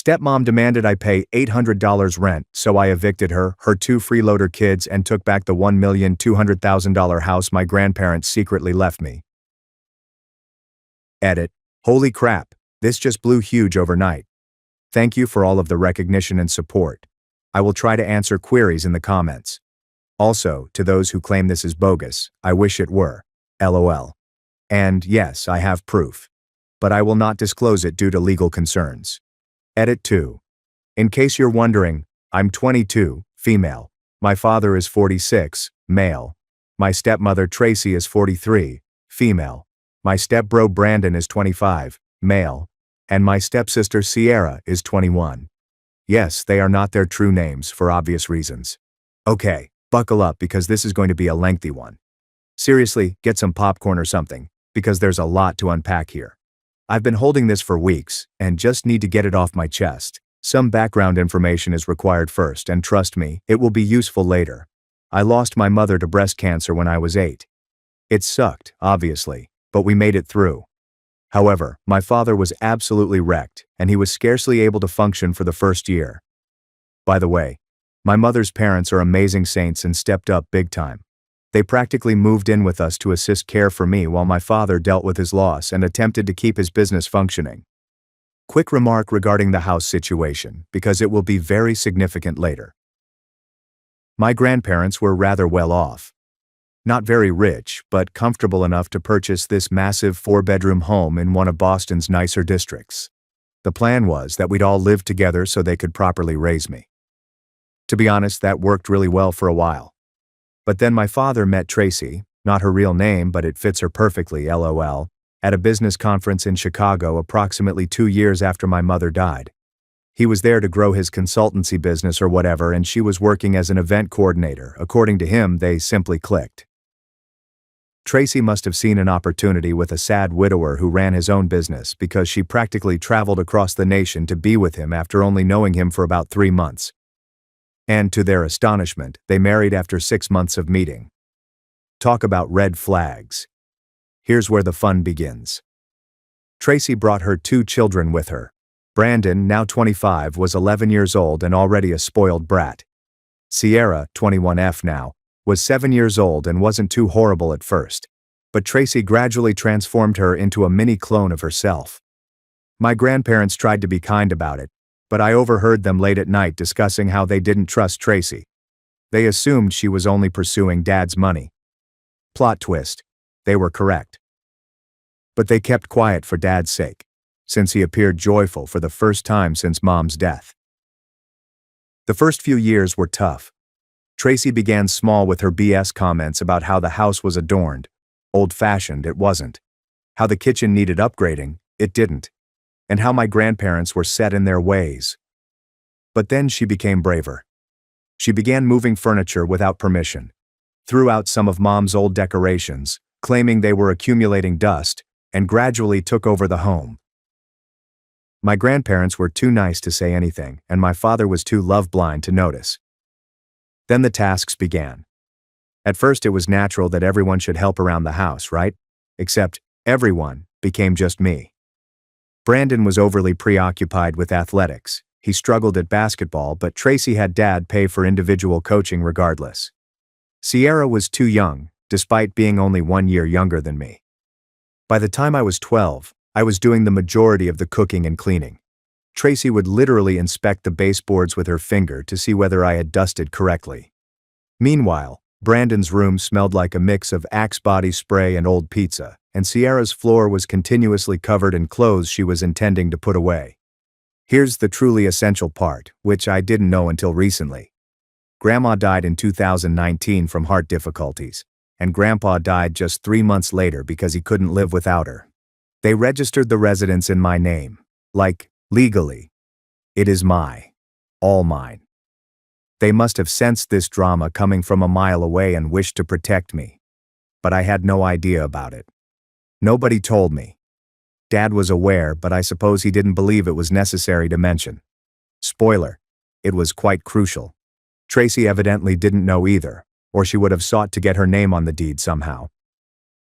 Stepmom demanded I pay $800 rent, so I evicted her, her 2 freeloader kids, and took back the $1,200,000 house my grandparents secretly left me. Edit. Holy crap, this just blew huge overnight. Thank you for all of the recognition and support. I will try to answer queries in the comments. Also, to those who claim this is bogus, I wish it were. LOL. And yes, I have proof. But I will not disclose it due to legal concerns. Edit 2. In case you're wondering, I'm 22, female. My father is 46, male. My stepmother Tracy is 43, female. My stepbro Brandon is 25, male. And my stepsister Sierra is 21. Yes, they are not their true names for obvious reasons. Okay, buckle up because this is going to be a lengthy one. Seriously, get some popcorn or something, because there's a lot to unpack here. I've been holding this for weeks, and just need to get it off my chest. Some background information is required first, and trust me, it will be useful later. I lost my mother to breast cancer when I was 8. It sucked, obviously, but we made it through. However, my father was absolutely wrecked, and he was scarcely able to function for the first year. By the way, my mother's parents are amazing saints and stepped up big time. They practically moved in with us to assist care for me while my father dealt with his loss and attempted to keep his business functioning. Quick remark regarding the house situation, because it will be very significant later. My grandparents were rather well off. Not very rich, but comfortable enough to purchase this massive 4-bedroom home in one of Boston's nicer districts. The plan was that we'd all live together so they could properly raise me. To be honest, that worked really well for a while. But then my father met Tracy, not her real name but it fits her perfectly, LOL, at a business conference in Chicago approximately 2 years after my mother died. He was there to grow his consultancy business or whatever, and she was working as an event coordinator. According to him, they simply clicked. Tracy must have seen an opportunity with a sad widower who ran his own business because she practically traveled across the nation to be with him after only knowing him for about 3 months. And to their astonishment, they married after 6 months of meeting. Talk about red flags. Here's where the fun begins. Tracy brought her 2 children with her. Brandon, now 25, was 11 years old and already a spoiled brat. Sierra, 21F now, was 7 years old and wasn't too horrible at first. But Tracy gradually transformed her into a mini clone of herself. My grandparents tried to be kind about it, but I overheard them late at night discussing how they didn't trust Tracy. They assumed she was only pursuing Dad's money. Plot twist. They were correct. But they kept quiet for Dad's sake, since he appeared joyful for the first time since Mom's death. The first few years were tough. Tracy began small with her BS comments about how the house was adorned. Old-fashioned, it wasn't. How the kitchen needed upgrading, it didn't. And how my grandparents were set in their ways. But then she became braver. She began moving furniture without permission, threw out some of Mom's old decorations, claiming they were accumulating dust, and gradually took over the home. My grandparents were too nice to say anything, and my father was too love-blind to notice. Then the tasks began. At first it was natural that everyone should help around the house, right? Except everyone became just me. Brandon was overly preoccupied with athletics. He struggled at basketball, but Tracy had Dad pay for individual coaching regardless. Sierra was too young, despite being only 1 year younger than me. By the time I was 12, I was doing the majority of the cooking and cleaning. Tracy would literally inspect the baseboards with her finger to see whether I had dusted correctly. Meanwhile, Brandon's room smelled like a mix of Axe body spray and old pizza, and Sierra's floor was continuously covered in clothes she was intending to put away. Here's the truly essential part, which I didn't know until recently. Grandma died in 2019 from heart difficulties, and Grandpa died just 3 months later because he couldn't live without her. They registered the residence in my name, like, legally. It is all mine. They must have sensed this drama coming from a mile away and wished to protect me. But I had no idea about it. Nobody told me. Dad was aware, but I suppose he didn't believe it was necessary to mention. Spoiler, it was quite crucial. Tracy evidently didn't know either, or she would have sought to get her name on the deed somehow.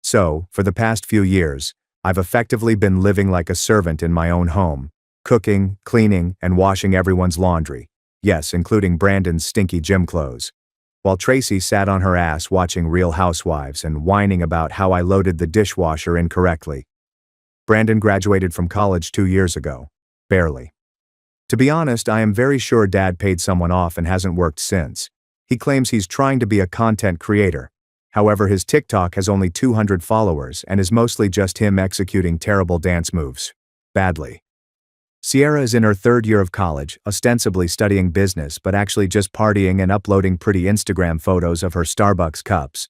So, for the past few years, I've effectively been living like a servant in my own home, cooking, cleaning, and washing everyone's laundry. Yes, including Brandon's stinky gym clothes. While Tracy sat on her ass watching Real Housewives and whining about how I loaded the dishwasher incorrectly. Brandon graduated from college 2 years ago. Barely. To be honest, I am very sure Dad paid someone off and hasn't worked since. He claims he's trying to be a content creator. However, his TikTok has only 200 followers and is mostly just him executing terrible dance moves. Badly. Sierra is in her 3rd year of college, ostensibly studying business but actually just partying and uploading pretty Instagram photos of her Starbucks cups.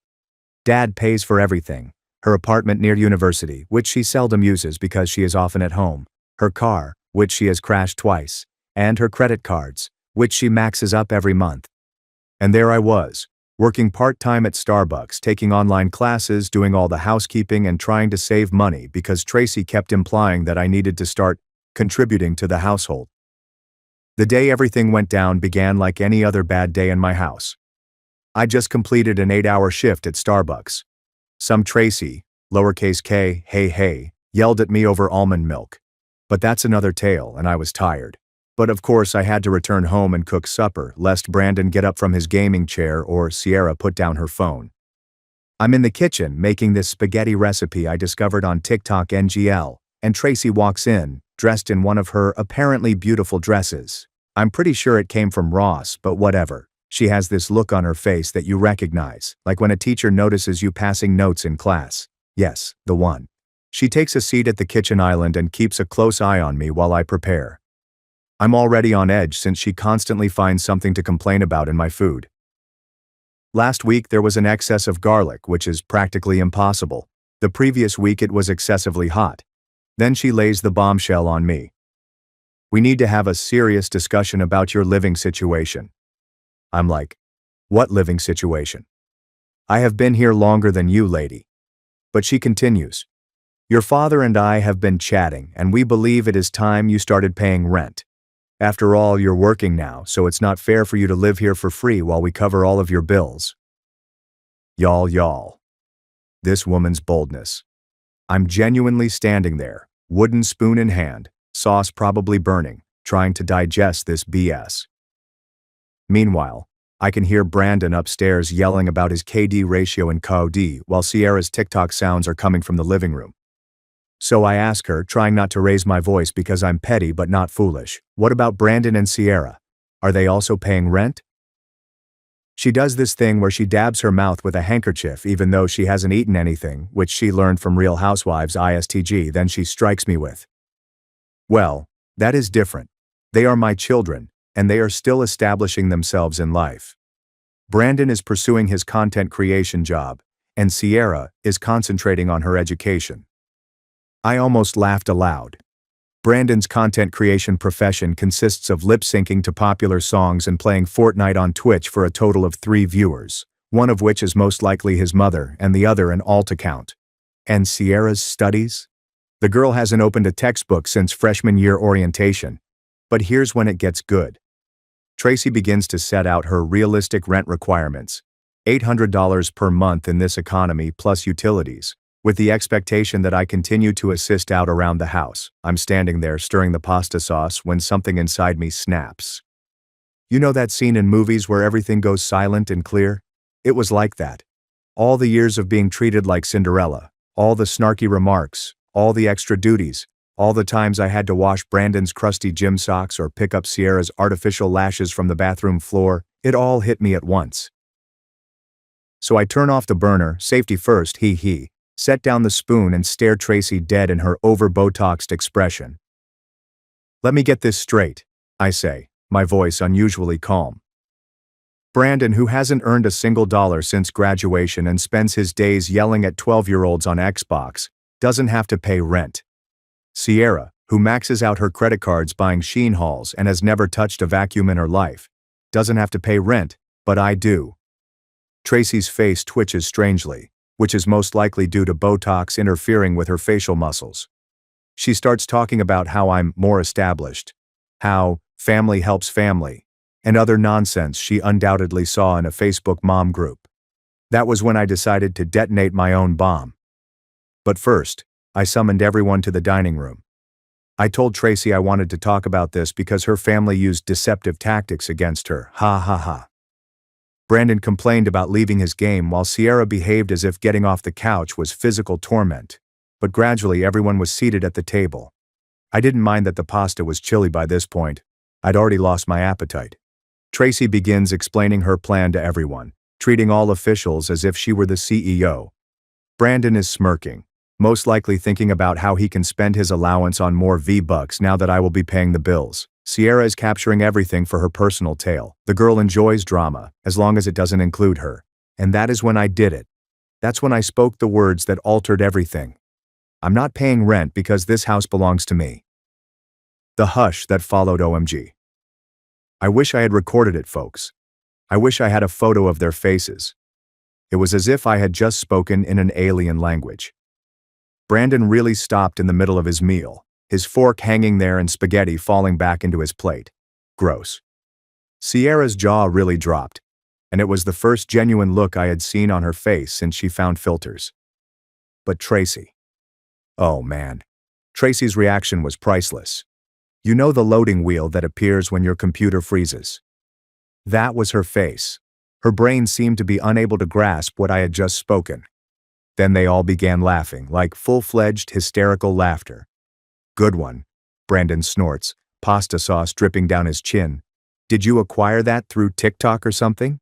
Dad pays for everything. Her apartment near university, which she seldom uses because she is often at home. Her car, which she has crashed twice. And her credit cards, which she maxes up every month. And there I was, working part-time at Starbucks, taking online classes, doing all the housekeeping and trying to save money because Tracy kept implying that I needed to start contributing to the household. The day everything went down began like any other bad day in my house. I just completed an 8-hour shift at Starbucks. Some Tracy, lowercase k, hey, yelled at me over almond milk. But that's another tale, and I was tired. But of course I had to return home and cook supper, lest Brandon get up from his gaming chair or Sierra put down her phone. I'm in the kitchen making this spaghetti recipe I discovered on TikTok NGL, and Tracy walks in, dressed in one of her apparently beautiful dresses. I'm pretty sure it came from Ross, but whatever. She has this look on her face that you recognize, like when a teacher notices you passing notes in class. Yes, the one. She takes a seat at the kitchen island and keeps a close eye on me while I prepare. I'm already on edge since she constantly finds something to complain about in my food. Last week there was an excess of garlic, which is practically impossible. The previous week it was excessively hot. Then she lays the bombshell on me. We need to have a serious discussion about your living situation. I'm like, what living situation? I have been here longer than you, lady. But she continues. Your father and I have been chatting, and we believe it is time you started paying rent. After all, you're working now, so it's not fair for you to live here for free while we cover all of your bills. Y'all. This woman's boldness. I'm genuinely standing there, wooden spoon in hand, sauce probably burning, trying to digest this BS. Meanwhile, I can hear Brandon upstairs yelling about his KD ratio in COD while Sierra's TikTok sounds are coming from the living room. So I ask her, trying not to raise my voice because I'm petty but not foolish, what about Brandon and Sierra? Are they also paying rent? She does this thing where she dabs her mouth with a handkerchief even though she hasn't eaten anything, which she learned from Real Housewives ISTG, then she strikes me with. Well, that is different. They are my children, and they are still establishing themselves in life. Brandon is pursuing his content creation job, and Sierra is concentrating on her education. I almost laughed aloud. Brandon's content creation profession consists of lip-syncing to popular songs and playing Fortnite on Twitch for a total of 3 viewers, one of which is most likely his mother and the other an alt account. And Sierra's studies? The girl hasn't opened a textbook since freshman year orientation. But here's when it gets good. Tracy begins to set out her realistic rent requirements, $800 per month in this economy plus utilities. With the expectation that I continue to assist out around the house. I'm standing there stirring the pasta sauce when something inside me snaps. You know that scene in movies where everything goes silent and clear? It was like that. All the years of being treated like Cinderella, all the snarky remarks, all the extra duties, all the times I had to wash Brandon's crusty gym socks or pick up Sierra's artificial lashes from the bathroom floor, it all hit me at once. So I turn off the burner, safety first, hee. Set down the spoon and stare Tracy dead in her over-Botoxed expression. Let me get this straight, I say, my voice unusually calm. Brandon, who hasn't earned a single dollar since graduation and spends his days yelling at 12-year-olds on Xbox, doesn't have to pay rent. Sierra, who maxes out her credit cards buying Shein hauls and has never touched a vacuum in her life, doesn't have to pay rent, but I do. Tracy's face twitches strangely, which is most likely due to Botox interfering with her facial muscles. She starts talking about how I'm more established, how family helps family, and other nonsense she undoubtedly saw in a Facebook mom group. That was when I decided to detonate my own bomb. But first, I summoned everyone to the dining room. I told Tracy I wanted to talk about this because her family used deceptive tactics against her. Ha ha ha. Brandon complained about leaving his game while Sierra behaved as if getting off the couch was physical torment. But gradually everyone was seated at the table. I didn't mind that the pasta was chilly by this point. I'd already lost my appetite. Tracy begins explaining her plan to everyone, treating all officials as if she were the CEO. Brandon is smirking, most likely thinking about how he can spend his allowance on more V-Bucks now that I will be paying the bills. Sierra is capturing everything for her personal tale. The girl enjoys drama, as long as it doesn't include her. And that is when I did it. That's when I spoke the words that altered everything. I'm not paying rent because this house belongs to me. The hush that followed OMG. I wish I had recorded it, folks. I wish I had a photo of their faces. It was as if I had just spoken in an alien language. Brandon really stopped in the middle of his meal, his fork hanging there and spaghetti falling back into his plate. Gross. Sierra's jaw really dropped, and it was the first genuine look I had seen on her face since she found filters. But Tracy. Oh man. Tracy's reaction was priceless. You know the loading wheel that appears when your computer freezes. That was her face. Her brain seemed to be unable to grasp what I had just spoken. Then they all began laughing, like full-fledged hysterical laughter. Good one, Brandon snorts, pasta sauce dripping down his chin. Did you acquire that through TikTok or something?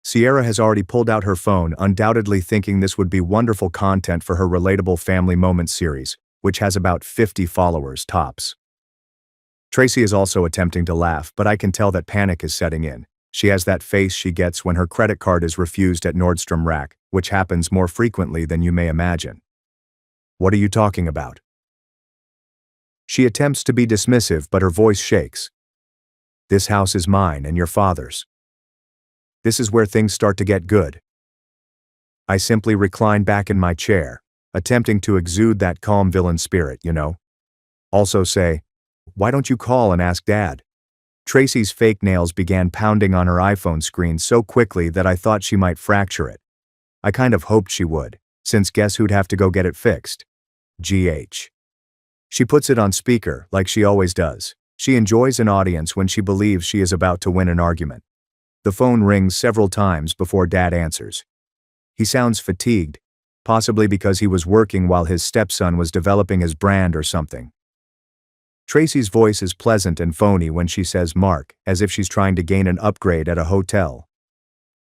Sierra has already pulled out her phone, undoubtedly thinking this would be wonderful content for her relatable family moments series, which has about 50 followers tops. Tracy is also attempting to laugh, but I can tell that panic is setting in. She has that face she gets when her credit card is refused at Nordstrom Rack, which happens more frequently than you may imagine. What are you talking about? She attempts to be dismissive, but her voice shakes. This house is mine and your father's. This is where things start to get good. I simply recline back in my chair, attempting to exude that calm villain spirit, you know. Also say, why don't you call and ask Dad? Tracy's fake nails began pounding on her iPhone screen so quickly that I thought she might fracture it. I kind of hoped she would, since guess who'd have to go get it fixed? GH. She puts it on speaker, like she always does. She enjoys an audience when she believes she is about to win an argument. The phone rings several times before Dad answers. He sounds fatigued, possibly because he was working while his stepson was developing his brand or something. Tracy's voice is pleasant and phony when she says Mark, as if she's trying to gain an upgrade at a hotel.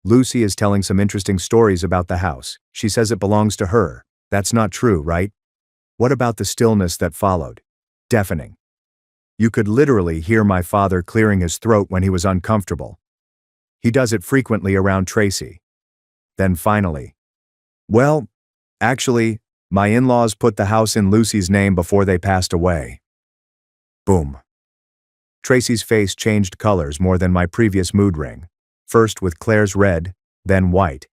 Lucy is telling some interesting stories about the house. She says it belongs to her. That's not true, right? What about the stillness that followed? Deafening. You could literally hear my father clearing his throat when he was uncomfortable. He does it frequently around Tracy. Then finally, well, actually, my in-laws put the house in Lucy's name before they passed away. Boom. Tracy's face changed colors more than my previous mood ring, first with Claire's red, then white,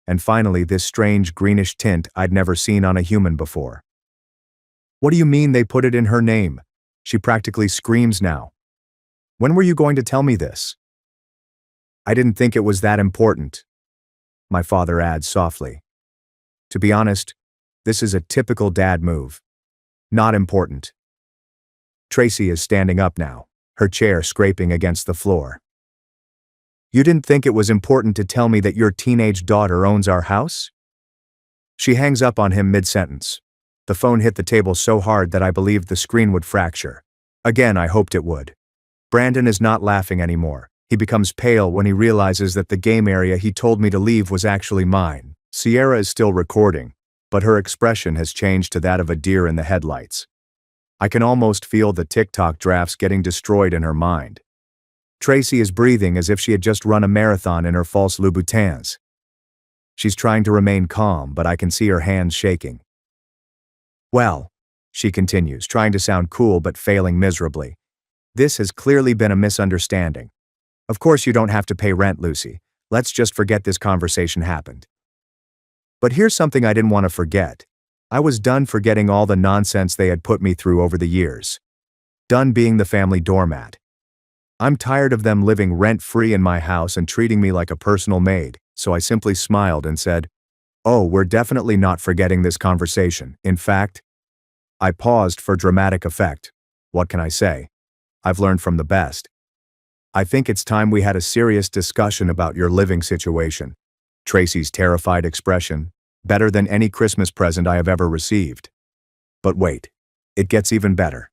and finally this strange greenish tint I'd never seen on a human before. What do you mean they put it in her name? She practically screams now. When were you going to tell me this? I didn't think it was that important, my father adds softly. To be honest, this is a typical dad move. Not important. Tracy is standing up now, her chair scraping against the floor. You didn't think it was important to tell me that your teenage daughter owns our house? She hangs up on him mid-sentence. The phone hit the table so hard that I believed the screen would fracture. Again, I hoped it would. Brandon is not laughing anymore. He becomes pale when he realizes that the game area he told me to leave was actually mine. Sierra is still recording, but her expression has changed to that of a deer in the headlights. I can almost feel the TikTok drafts getting destroyed in her mind. Tracy is breathing as if she had just run a marathon in her false Louboutins. She's trying to remain calm, but I can see her hands shaking. Well, she continues, trying to sound cool but failing miserably. This has clearly been a misunderstanding. Of course you don't have to pay rent, Lucy. Let's just forget this conversation happened. But here's something I didn't want to forget. I was done forgetting all the nonsense they had put me through over the years. Done being the family doormat. I'm tired of them living rent-free in my house and treating me like a personal maid, so I simply smiled and said, "Oh, we're definitely not forgetting this conversation. In fact, I paused for dramatic effect. What can I say? I've learned from the best. I think it's time we had a serious discussion about your living situation. Tracy's terrified expression, better than any Christmas present I have ever received. But wait, it gets even better.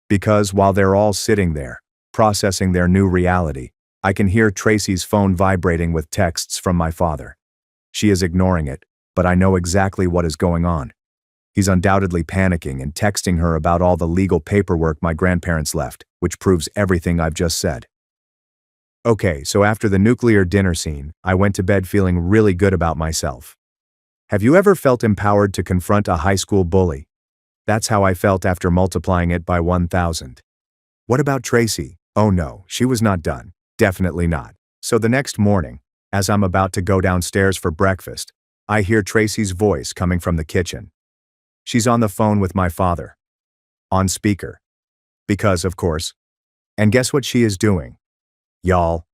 Because while they're all sitting there, processing their new reality, I can hear Tracy's phone vibrating with texts from my father. She is ignoring it, but I know exactly what is going on. He's undoubtedly panicking and texting her about all the legal paperwork my grandparents left, which proves everything I've just said. Okay, so after the nuclear dinner scene, I went to bed feeling really good about myself. Have you ever felt empowered to confront a high school bully? That's how I felt after multiplying it by 1,000. What about Tracy? Oh no, she was not done. Definitely not. So the next morning, as I'm about to go downstairs for breakfast, I hear Tracy's voice coming from the kitchen. She's on the phone with my father. On speaker. Because, of course. And guess what she is doing? Y'all.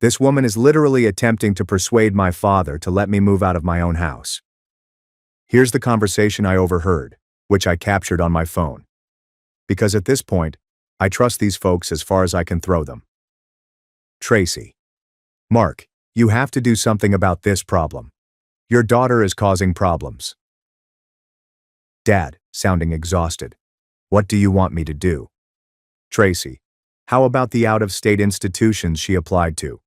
This woman is literally attempting to persuade my father to let me move out of my own house. Here's the conversation I overheard, which I captured on my phone. Because at this point, I trust these folks as far as I can throw them. Tracy. Mark, you have to do something about this problem. Your daughter is causing problems. Dad, sounding exhausted. What do you want me to do? Tracy. How about the out-of-state institutions she applied to?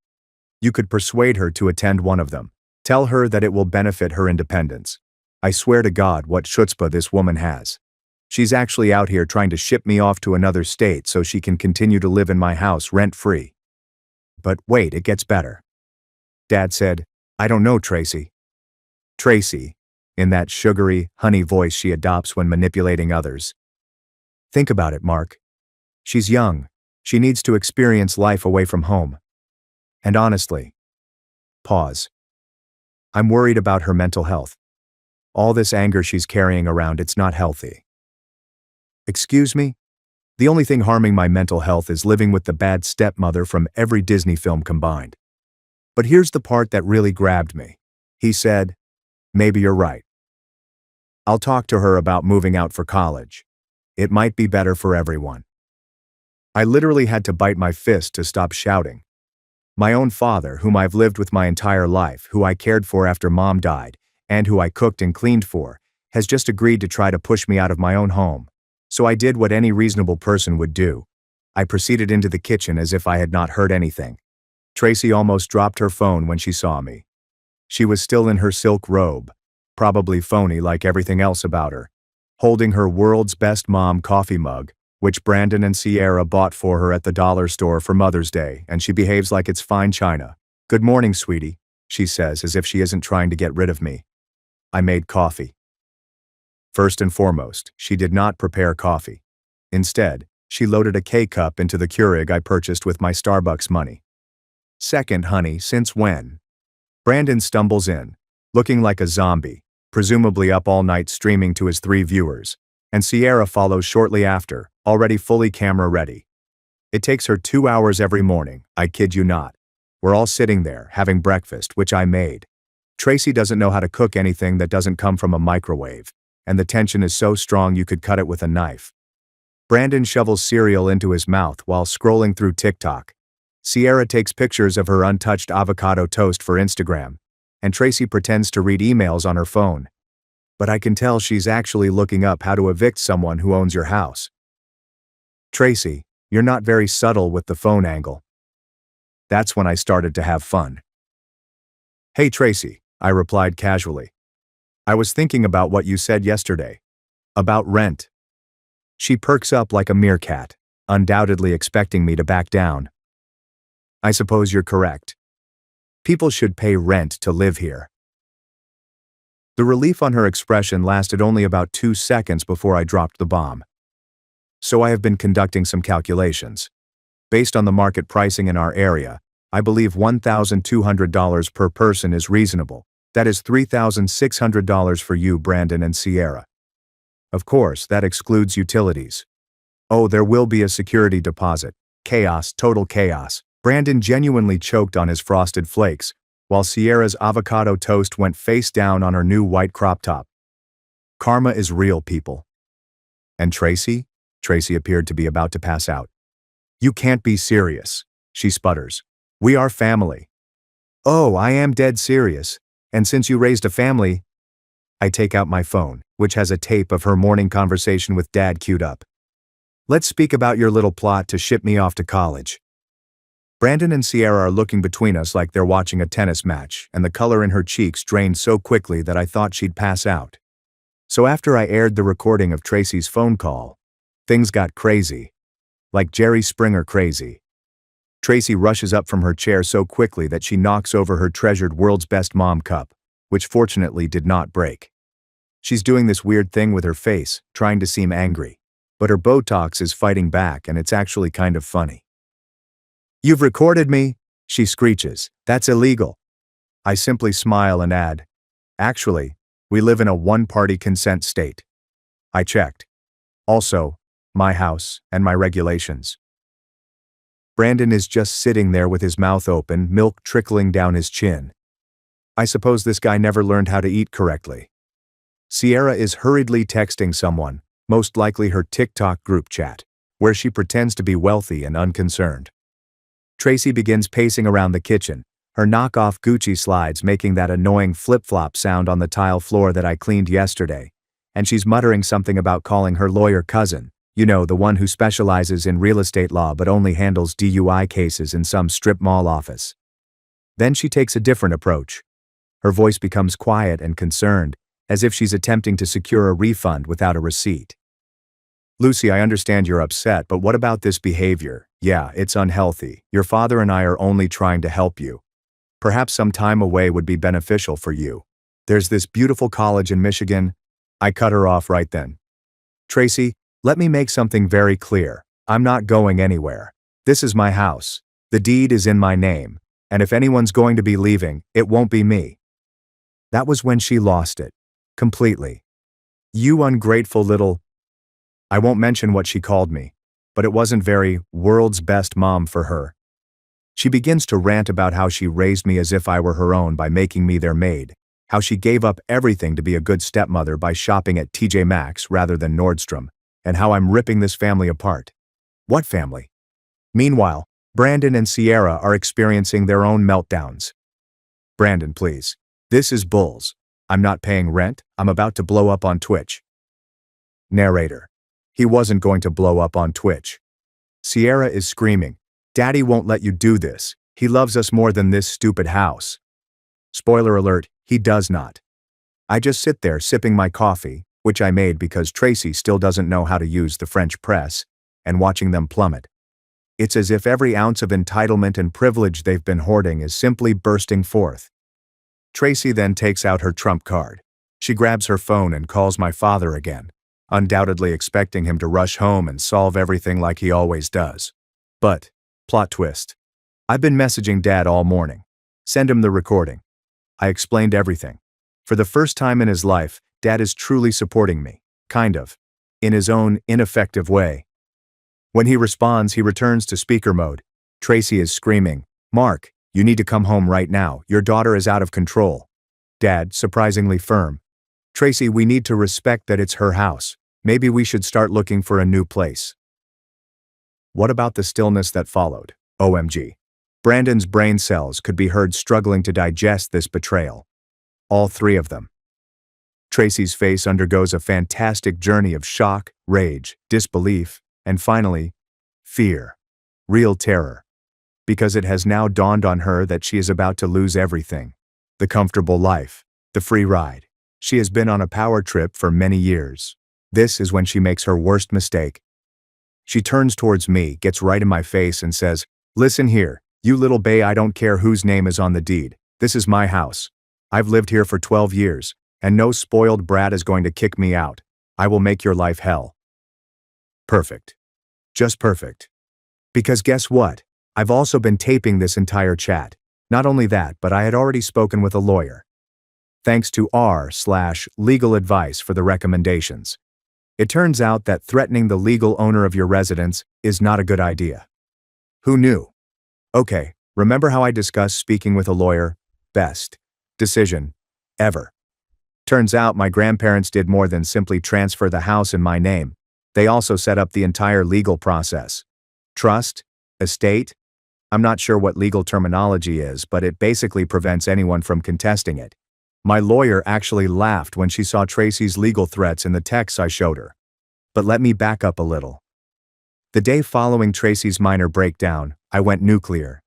You could persuade her to attend one of them. Tell her that it will benefit her independence. I swear to God what chutzpah this woman has. She's actually out here trying to ship me off to another state so she can continue to live in my house rent-free. But wait, it gets better. Dad said, I don't know, Tracy. Tracy, in that sugary, honey voice she adopts when manipulating others. Think about it, Mark. She's young. She needs to experience life away from home. And honestly, pause. I'm worried about her mental health. All this anger she's carrying around, it's not healthy. Excuse me? The only thing harming my mental health is living with the bad stepmother from every Disney film combined. But here's the part that really grabbed me. He said, maybe you're right. I'll talk to her about moving out for college. It might be better for everyone. I literally had to bite my fist to stop shouting. My own father, whom I've lived with my entire life, who I cared for after Mom died, and who I cooked and cleaned for, has just agreed to try to push me out of my own home. So I did what any reasonable person would do. I proceeded into the kitchen as if I had not heard anything. Tracy almost dropped her phone when she saw me. She was still in her silk robe, probably phony like everything else about her, holding her world's best mom coffee mug, which Brandon and Sierra bought for her at the dollar store for Mother's Day, and she behaves like it's fine china. Good morning, sweetie, she says as if she isn't trying to get rid of me. I made coffee. First and foremost, she did not prepare coffee. Instead, she loaded a K-cup into the Keurig I purchased with my Starbucks money. Second, honey, since when? Brandon stumbles in, looking like a zombie, presumably up all night streaming to his 3 viewers, and Sierra follows shortly after, already fully camera ready. It takes her 2 hours every morning, I kid you not. We're all sitting there, having breakfast, which I made. Tracy doesn't know how to cook anything that doesn't come from a microwave, and the tension is so strong you could cut it with a knife. Brandon shovels cereal into his mouth while scrolling through TikTok. Sierra takes pictures of her untouched avocado toast for Instagram, and Tracy pretends to read emails on her phone. But I can tell she's actually looking up how to evict someone who owns your house. Tracy, you're not very subtle with the phone angle. That's when I started to have fun. Hey Tracy, I replied casually. I was thinking about what you said yesterday. About rent. She perks up like a meerkat, undoubtedly expecting me to back down. I suppose you're correct. People should pay rent to live here. The relief on her expression lasted only about 2 seconds before I dropped the bomb. So I have been conducting some calculations. Based on the market pricing in our area, I believe $1,200 per person is reasonable. That is $3,600 for you, Brandon and Sierra. Of course, that excludes utilities. Oh, there will be a security deposit. Chaos, total chaos. Brandon genuinely choked on his frosted flakes, while Sierra's avocado toast went face down on her new white crop top. Karma is real, people. And Tracy? Tracy appeared to be about to pass out. You can't be serious, she sputters. We are family. Oh, I am dead serious. And since you raised a family, I take out my phone, which has a tape of her morning conversation with Dad queued up. Let's speak about your little plot to ship me off to college. Brandon and Sierra are looking between us like they're watching a tennis match, and the color in her cheeks drained so quickly that I thought she'd pass out. So after I aired the recording of Tracy's phone call, things got crazy. Like Jerry Springer crazy. Tracy rushes up from her chair so quickly that she knocks over her treasured World's Best Mom cup, which fortunately did not break. She's doing this weird thing with her face, trying to seem angry, but her Botox is fighting back and it's actually kind of funny. You've recorded me, she screeches. That's illegal. I simply smile and add, actually, we live in a one-party consent state. I checked. Also, my house and my regulations. Brandon is just sitting there with his mouth open, milk trickling down his chin. I suppose this guy never learned how to eat correctly. Sierra is hurriedly texting someone, most likely her TikTok group chat, where she pretends to be wealthy and unconcerned. Tracy begins pacing around the kitchen, her knockoff Gucci slides making that annoying flip-flop sound on the tile floor that I cleaned yesterday, and she's muttering something about calling her lawyer cousin. You know, the one who specializes in real estate law but only handles DUI cases in some strip mall office. Then she takes a different approach. Her voice becomes quiet and concerned, as if she's attempting to secure a refund without a receipt. Lucy, I understand you're upset, but what about this behavior? Yeah, it's unhealthy. Your father and I are only trying to help you. Perhaps some time away would be beneficial for you. There's this beautiful college in Michigan. I cut her off right then. Tracy, let me make something very clear. I'm not going anywhere. This is my house. The deed is in my name, and if anyone's going to be leaving, it won't be me. That was when she lost it. Completely. You ungrateful little... I won't mention what she called me, but it wasn't very world's best mom for her. She begins to rant about how she raised me as if I were her own by making me their maid, how she gave up everything to be a good stepmother by shopping at TJ Maxx rather than Nordstrom, and how I'm ripping this family apart. What family? Meanwhile, Brandon and Sierra are experiencing their own meltdowns. Brandon, please. This is bulls. I'm not paying rent. I'm about to blow up on Twitch. Narrator. He wasn't going to blow up on Twitch. Sierra is screaming. Daddy won't let you do this. He loves us more than this stupid house. Spoiler alert, he does not. I just sit there sipping my coffee, which I made because Tracy still doesn't know how to use the French press, and watching them plummet. It's as if every ounce of entitlement and privilege they've been hoarding is simply bursting forth. Tracy then takes out her trump card. She grabs her phone and calls my father again, undoubtedly expecting him to rush home and solve everything like he always does. But, plot twist. I've been messaging Dad all morning. Send him the recording. I explained everything. For the first time in his life, Dad is truly supporting me, kind of, in his own ineffective way. When he responds, he returns to speaker mode. Tracy is screaming, Mark, you need to come home right now. Your daughter is out of control. Dad, surprisingly firm. Tracy, we need to respect that it's her house. Maybe we should start looking for a new place. What about the stillness that followed? OMG. Brandon's brain cells could be heard struggling to digest this betrayal. All three of them. Tracy's face undergoes a fantastic journey of shock, rage, disbelief, and finally, fear. Real terror. Because it has now dawned on her that she is about to lose everything. The comfortable life. The free ride. She has been on a power trip for many years. This is when she makes her worst mistake. She turns towards me, gets right in my face, and says, Listen here, you little bae, I don't care whose name is on the deed. This is my house. I've lived here for 12 years. And no spoiled brat is going to kick me out. I will make your life hell. Perfect. Just perfect. Because guess what? I've also been taping this entire chat. Not only that, but I had already spoken with a lawyer. Thanks to r/legal advice for the recommendations. It turns out that threatening the legal owner of your residence is not a good idea. Who knew? Okay, remember how I discussed speaking with a lawyer? Best decision ever. Turns out my grandparents did more than simply transfer the house in my name. They also set up the entire legal process. Trust? Estate? I'm not sure what legal terminology is, but it basically prevents anyone from contesting it. My lawyer actually laughed when she saw Tracy's legal threats in the texts I showed her. But let me back up a little. The day following Tracy's minor breakdown, I went nuclear.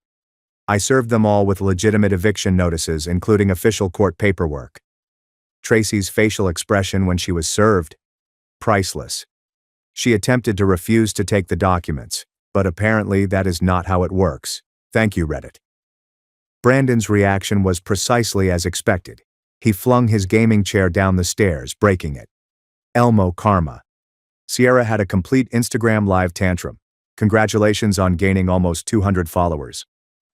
I served them all with legitimate eviction notices, including official court paperwork. Tracy's facial expression when she was served? Priceless. She attempted to refuse to take the documents, but apparently that is not how it works. Thank you, Reddit. Brandon's reaction was precisely as expected. He flung his gaming chair down the stairs, breaking it. Elmo karma. Sierra had a complete Instagram live tantrum. Congratulations on gaining almost 200 followers.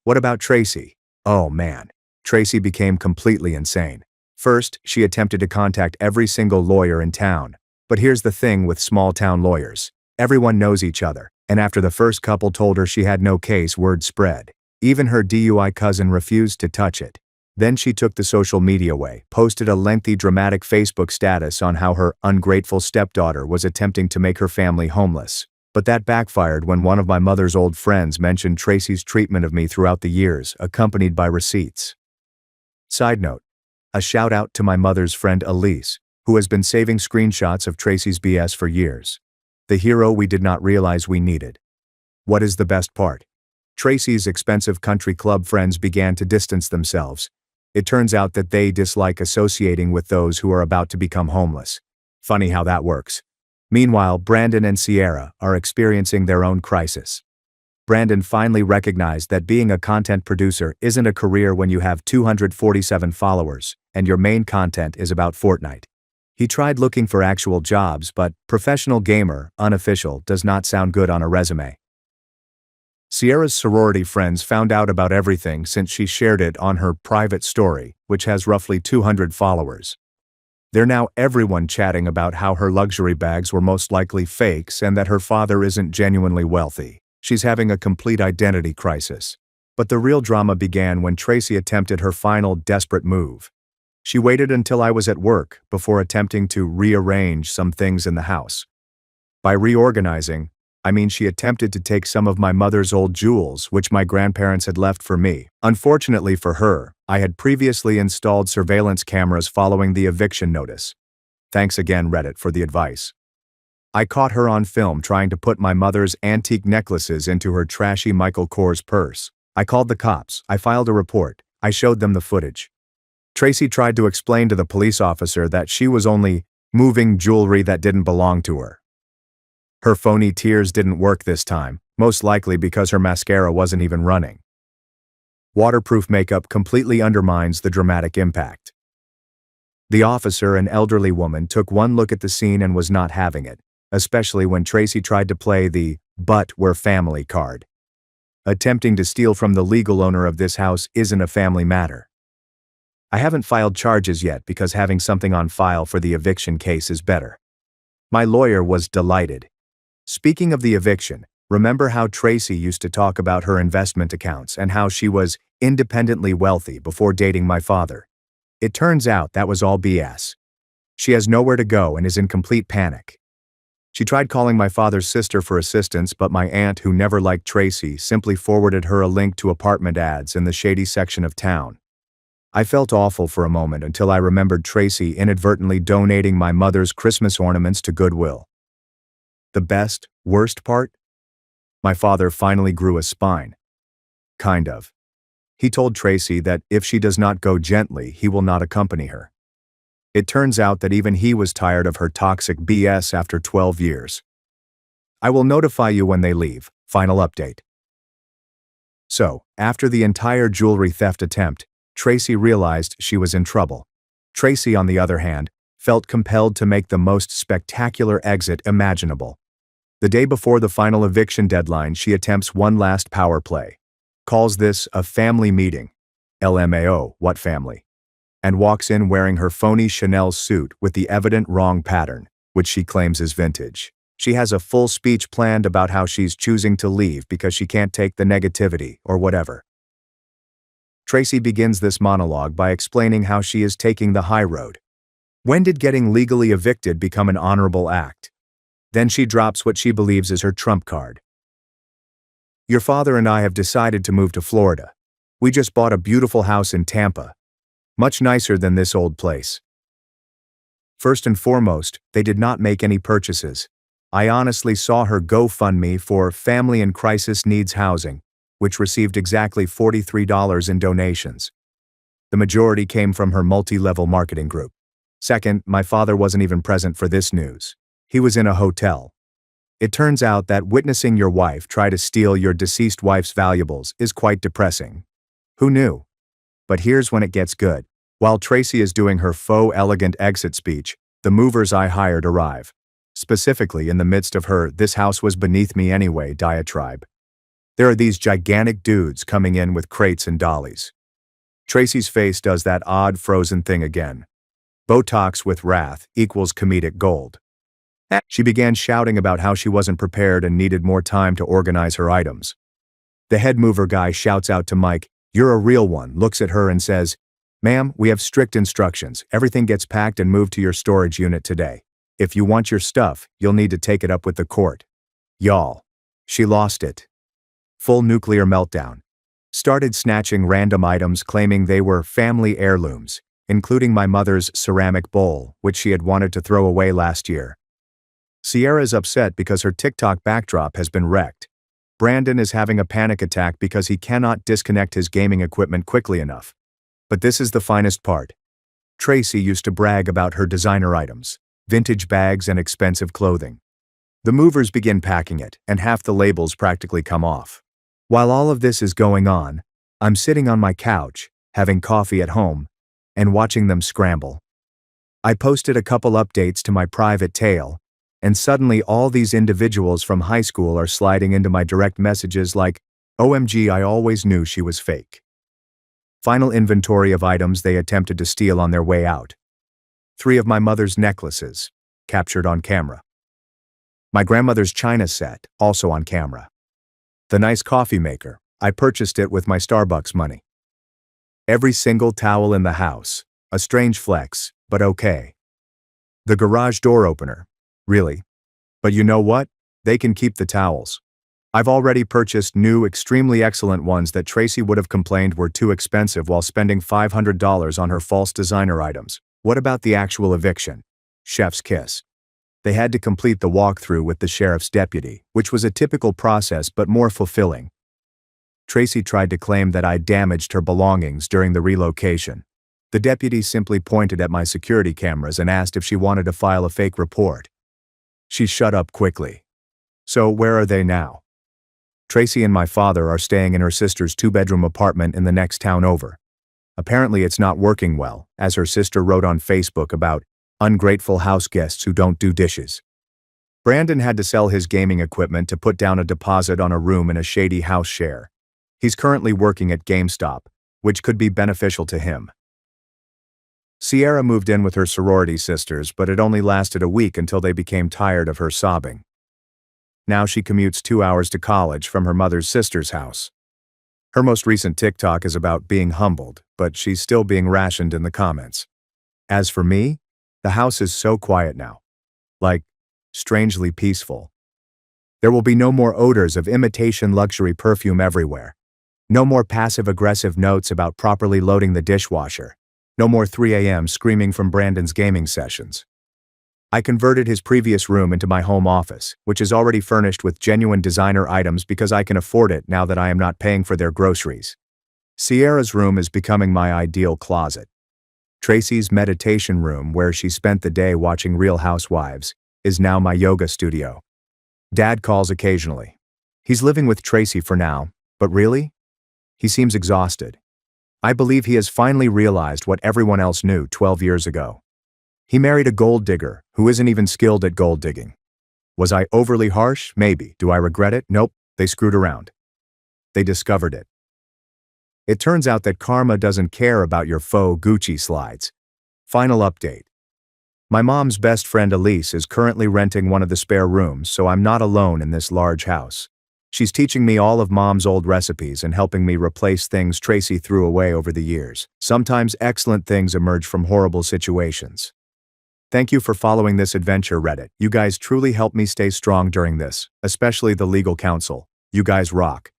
What about Tracy? Oh man. Tracy became completely insane. First, she attempted to contact every single lawyer in town. But here's the thing with small-town lawyers. Everyone knows each other, and after the first couple told her she had no case, word spread. Even her DUI cousin refused to touch it. Then she took the social media way, posted a lengthy dramatic Facebook status on how her ungrateful stepdaughter was attempting to make her family homeless. But that backfired when one of my mother's old friends mentioned Tracy's treatment of me throughout the years, accompanied by receipts. Side note, a shout out to my mother's friend Elise, who has been saving screenshots of Tracy's BS for years. The hero we did not realize we needed. What is the best part? Tracy's expensive country club friends began to distance themselves. It turns out that they dislike associating with those who are about to become homeless. Funny how that works. Meanwhile, Brandon and Sierra are experiencing their own crisis. Brandon finally recognized that being a content producer isn't a career when you have 247 followers, and your main content is about Fortnite. He tried looking for actual jobs, but professional gamer, unofficial, does not sound good on a resume. Sierra's sorority friends found out about everything since she shared it on her private story, which has roughly 200 followers. They're now everyone chatting about how her luxury bags were most likely fakes and that her father isn't genuinely wealthy. She's having a complete identity crisis. But the real drama began when Tracy attempted her final desperate move. She waited until I was at work before attempting to rearrange some things in the house. By reorganizing, I mean she attempted to take some of my mother's old jewels, which my grandparents had left for me. Unfortunately for her, I had previously installed surveillance cameras following the eviction notice. Thanks again, Reddit, for the advice. I caught her on film trying to put my mother's antique necklaces into her trashy Michael Kors purse. I called the cops. I filed a report. I showed them the footage. Tracy tried to explain to the police officer that she was only moving jewelry that didn't belong to her. Her phony tears didn't work this time, most likely because her mascara wasn't even running. Waterproof makeup completely undermines the dramatic impact. The officer, an elderly woman, took one look at the scene and was not having it, especially when Tracy tried to play the "but we're family" card. Attempting to steal from the legal owner of this house isn't a family matter. I haven't filed charges yet because having something on file for the eviction case is better. My lawyer was delighted. Speaking of the eviction, remember how Tracy used to talk about her investment accounts and how she was independently wealthy before dating my father? It turns out that was all BS. She has nowhere to go and is in complete panic. She tried calling my father's sister for assistance, but my aunt, who never liked Tracy, simply forwarded her a link to apartment ads in the shady section of town. I felt awful for a moment until I remembered Tracy inadvertently donating my mother's Christmas ornaments to Goodwill. The worst part? My father finally grew a spine. Kind of. He told Tracy that if she does not go gently, he will not accompany her. It turns out that even he was tired of her toxic BS after 12 years. I will notify you when they leave. Final update. So, after the entire jewelry theft attempt, Tracy realized she was in trouble. Tracy, on the other hand, felt compelled to make the most spectacular exit imaginable. The day before the final eviction deadline, she attempts one last power play. Calls this a family meeting. LMAO, what family? And walks in wearing her phony Chanel suit with the evident wrong pattern, which she claims is vintage. She has a full speech planned about how she's choosing to leave because she can't take the negativity or whatever. Tracy begins this monologue by explaining how she is taking the high road. When did getting legally evicted become an honorable act? Then she drops what she believes is her trump card. Your father and I have decided to move to Florida. We just bought a beautiful house in Tampa. Much nicer than this old place. First and foremost, they did not make any purchases. I honestly saw her GoFundMe for Family in Crisis Needs Housing, which received exactly $43 in donations. The majority came from her multi-level marketing group. Second, my father wasn't even present for this news. He was in a hotel. It turns out that witnessing your wife try to steal your deceased wife's valuables is quite depressing. Who knew? But here's when it gets good. While Tracy is doing her faux elegant exit speech, the movers I hired arrive. Specifically in the midst of her "this house was beneath me anyway" diatribe. There are these gigantic dudes coming in with crates and dollies. Tracy's face does that odd frozen thing again. Botox with wrath equals comedic gold. She began shouting about how she wasn't prepared and needed more time to organize her items. The head mover guy shouts out to Mike, "You're a real one," looks at her and says, "Ma'am, we have strict instructions. Everything gets packed and moved to your storage unit today. If you want your stuff, you'll need to take it up with the court." Y'all. She lost it. Full nuclear meltdown. Started snatching random items claiming they were family heirlooms, including my mother's ceramic bowl, which she had wanted to throw away last year. Sierra's upset because her TikTok backdrop has been wrecked. Brandon is having a panic attack because he cannot disconnect his gaming equipment quickly enough. But this is the finest part. Tracy used to brag about her designer items, vintage bags and expensive clothing. The movers begin packing it, and half the labels practically come off. While all of this is going on, I'm sitting on my couch, having coffee at home, and watching them scramble. I posted a couple updates to my private tale, and suddenly all these individuals from high school are sliding into my direct messages like, "OMG, I always knew she was fake." Final inventory of items they attempted to steal on their way out. 3 of my mother's necklaces, captured on camera. My grandmother's china set, also on camera. The nice coffee maker, I purchased it with my Starbucks money. Every single towel in the house, a strange flex, but okay. The garage door opener, really. But you know what? They can keep the towels. I've already purchased new, extremely excellent ones that Tracy would have complained were too expensive while spending $500 on her false designer items. What about the actual eviction? Chef's kiss. They had to complete the walkthrough with the sheriff's deputy, which was a typical process but more fulfilling. Tracy tried to claim that I damaged her belongings during the relocation. The deputy simply pointed at my security cameras and asked if she wanted to file a fake report. She shut up quickly. So where are they now? Tracy and my father are staying in her sister's 2-bedroom apartment in the next town over. Apparently it's not working well, as her sister wrote on Facebook about ungrateful house guests who don't do dishes. Brandon had to sell his gaming equipment to put down a deposit on a room in a shady house share. He's currently working at GameStop, which could be beneficial to him. Sierra moved in with her sorority sisters, but it only lasted a week until they became tired of her sobbing. Now she commutes 2 hours to college from her mother's sister's house. Her most recent TikTok is about being humbled, but she's still being rationed in the comments. As for me, the house is so quiet now. Like, strangely peaceful. There will be no more odors of imitation luxury perfume everywhere. No more passive-aggressive notes about properly loading the dishwasher. No more 3 a.m. screaming from Brandon's gaming sessions. I converted his previous room into my home office, which is already furnished with genuine designer items because I can afford it now that I am not paying for their groceries. Sierra's room is becoming my ideal closet. Tracy's meditation room, where she spent the day watching Real Housewives, is now my yoga studio. Dad calls occasionally. He's living with Tracy for now, but really? He seems exhausted. I believe he has finally realized what everyone else knew 12 years ago. He married a gold digger who isn't even skilled at gold digging. Was I overly harsh? Maybe. Do I regret it? Nope, they screwed around. They discovered it. It turns out that karma doesn't care about your faux Gucci slides. Final update. My mom's best friend Elise is currently renting one of the spare rooms, so I'm not alone in this large house. She's teaching me all of Mom's old recipes and helping me replace things Tracy threw away over the years. Sometimes excellent things emerge from horrible situations. Thank you for following this adventure, Reddit. You guys truly helped me stay strong during this, especially the legal counsel. You guys rock.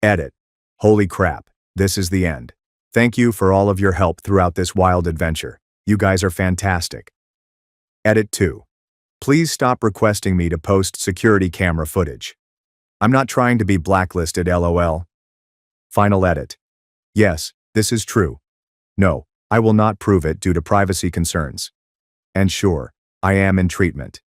Edit. Holy crap, this is the end. Thank you for all of your help throughout this wild adventure. You guys are fantastic. Edit 2. Please stop requesting me to post security camera footage. I'm not trying to be blacklisted, lol. Final edit. Yes, this is true. No, I will not prove it due to privacy concerns. And sure, I am in treatment.